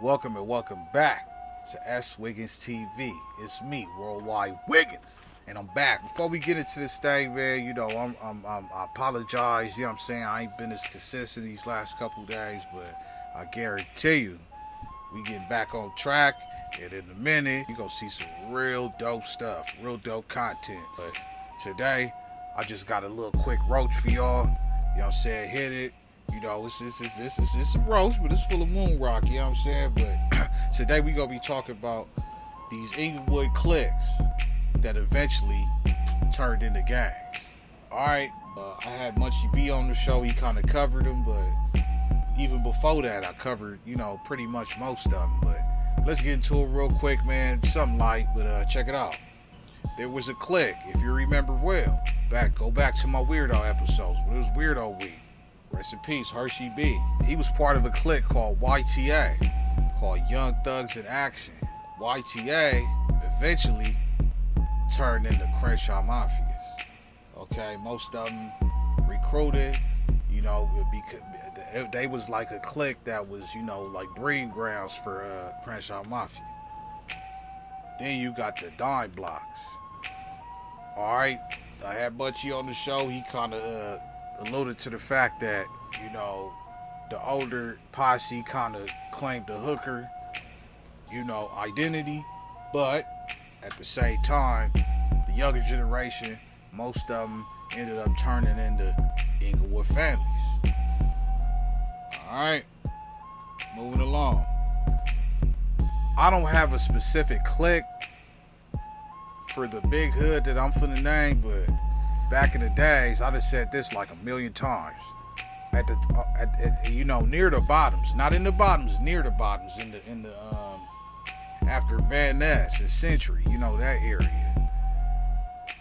Welcome and welcome back to S.WigginsTV. It's me, Worldwide Wiggins, and I'm back. Before we get into this thing, man, you know, I apologize. You know what I'm saying? I ain't been as consistent these last couple days, but I guarantee you, we getting back on track. And in a minute, you gonna see some real dope stuff, real dope content. But today, I just got a little quick roach for y'all. You know what I'm saying? Hit it. You know, it's a roast, but it's full of moon rock, you know what I'm saying? But today we gonna be talking about these Inglewood cliques that eventually turned into gangs. Alright, I had Munchie B on the show, he kind of covered them, but even before that I covered, you know, pretty much most of them. But let's get into it real quick, man. Something light, but check it out. There was a clique, if you remember well, go back to my Weirdo episodes, when it was Weirdo week. Rest in peace, Hershey B. He was part of a clique called YTA, called Young Thugs in Action. YTA eventually turned into Crenshaw Mafias. Okay, most of them recruited, you know, because they was like a clique that was, you know, like breeding grounds for Crenshaw Mafia. Then you got the Dime Blocks. Alright, I had Butchie on the show. He kind of alluded to the fact that, you know, the older posse kind of claimed the hooker, you know, identity, but at the same time, the younger generation, most of them ended up turning into Inglewood families. Alright, moving along. I don't have a specific clique for the big hood that I'm finna name, but back in the days, I just said this like a million times. At you know, near the bottoms, not in the bottoms, near the bottoms, in the after Van Ness and Century, you know, that area.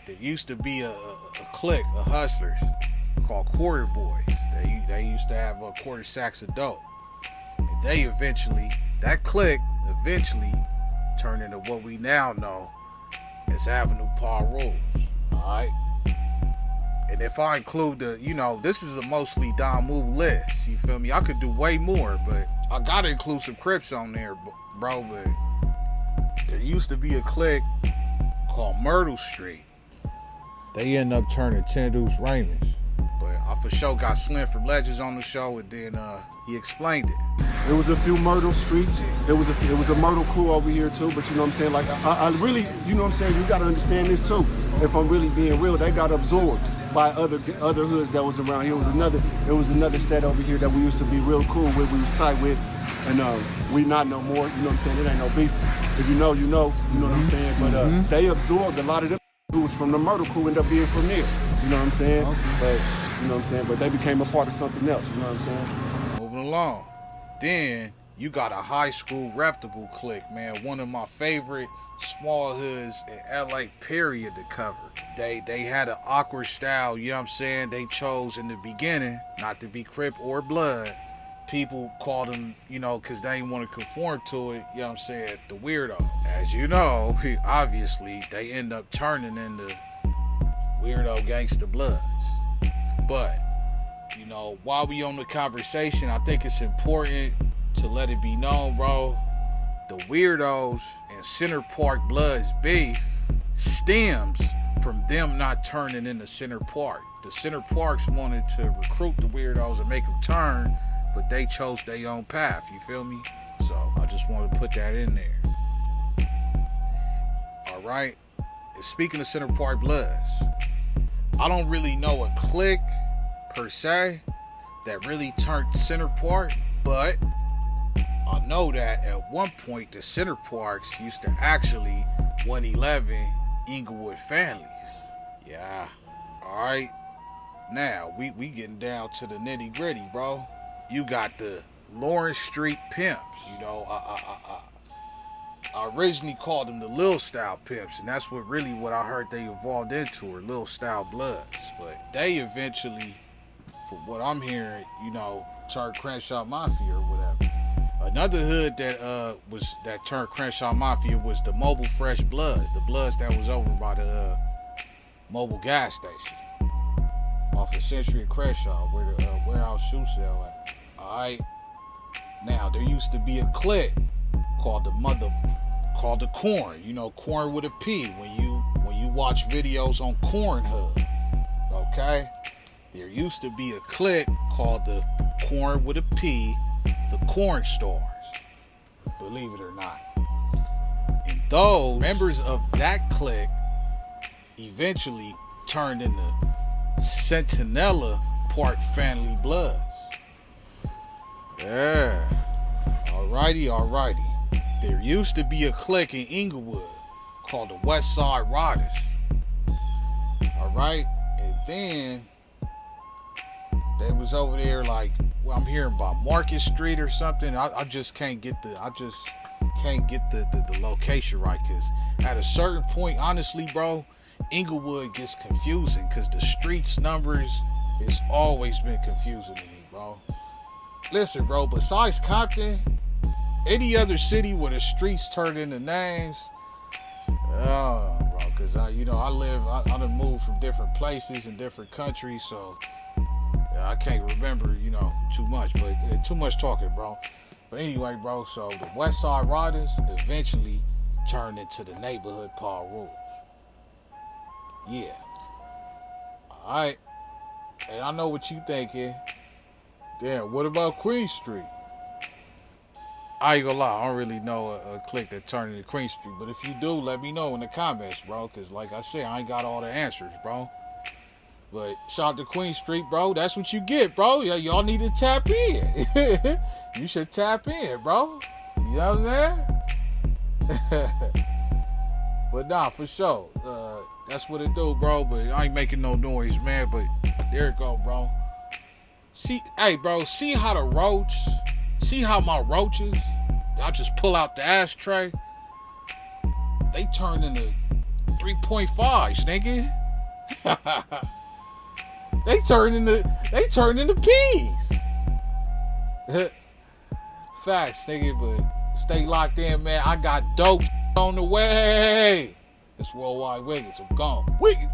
There used to be a clique of hustlers called Quarter Boys. They used to have quarter sacks of dope. And that clique eventually turned into what we now know as Avenue Paul Rules. Alright? And if I include you know, this is a mostly Don Move list. You feel me? I could do way more, but I gotta include some Crips on there, bro. But there used to be a clique called Myrtle Street. They end up turning 10 Deuce Raymonds. But I for sure got Slim from Legends on the show, and then he explained it. There was a few Myrtle Streets. It was a Myrtle crew over here too. But you know what I'm saying? Like I really, you know what I'm saying? You gotta understand this too. If I'm really being real, they got absorbed by other hoods that was around here. There was another set over here that we used to be real cool with. We was tight with, and we not no more. You know what I'm saying? It ain't no beef. If you know, you know. You know what I'm saying? But they absorbed a lot of them who was from the Myrtle crew ended up being from there. You know what I'm saying? Okay. But you know what I'm saying? But they became a part of something else. You know what I'm saying? Moving along. Then you got a high school reputable clique, man. One of my favorite small hoods in LA period to cover. They had an awkward style, you know what I'm saying? They chose in the beginning not to be Crip or Blood. People called them, you know, because they didn't want to conform to it, you know what I'm saying, the Weirdo. As you know, obviously, they end up turning into Weirdo Gangsta Bloods. But, you know, while we on the conversation, I think it's important to let it be known, bro, the Weirdos and Center Park Bloods beef stems from them not turning into Center Park. The Center Parks wanted to recruit the Weirdos and make them turn, but they chose their own path, you feel me? So I just wanted to put that in there. Alright, speaking of Center Park Bloods, I don't really know a clique per se that really turned Center Park, but I know that at one point the Center Parks used to actually 111 Inglewood families. Yeah. Alright. Now we getting down to the nitty gritty, bro. You got the Lawrence Street Pimps. You know, I originally called them the Lil Style Pimps, and that's what I heard they evolved into, or Lil Style Bloods. But they eventually, from what I'm hearing, you know, turned Crenshaw Mafia or whatever. Another hood that turned Crenshaw Mafia was the Mobile Fresh Bloods, the Bloods that was over by the mobile gas station off of Century and Crenshaw, where the warehouse shoe sale at. Alright. Now, there used to be a clique called the Corn. You know, Corn with a P. When you watch videos on Cornhub, okay? There used to be a clique called the Corn with a P, the Corn Stars. Believe it or not. And those members of that clique eventually turned into Sentinels part family bloods. Yeah. Alrighty. There used to be a clique in Inglewood called the Westside Roders. Alright? And then they was over there like, well, I'm hearing about Market Street or something. I just can't get the location right, because at a certain point, honestly, bro, Inglewood gets confusing because the streets numbers has always been confusing to me, bro. Listen, bro, besides Compton, any other city where the streets turn into names, bro, because I done moved from different places and different countries, so I can't remember, too much, but too much talking, bro. But anyway, bro, so the Westside Roders eventually turned into the neighborhood Paul Rules. Yeah. Alright. And I know what you thinking. Damn, what about Queen Street? I ain't gonna lie, I don't really know a clique that turned into Queen Street. But if you do, let me know in the comments, bro. Because like I said, I ain't got all the answers, bro. But shout out to Queen Street, bro. That's what you get, bro. Y'all need to tap in. You should tap in, bro. You know what I'm saying? But nah, for sure. That's what it do, bro. But I ain't making no noise, man. But there it go, bro. See how my roaches, I just pull out the ashtray, they turn into 3.5s, nigga. They turn into peas. Facts, nigga, but stay locked in, man. I got dope on the way. It's Worldwide Wiggins. I'm gone. Wiggins.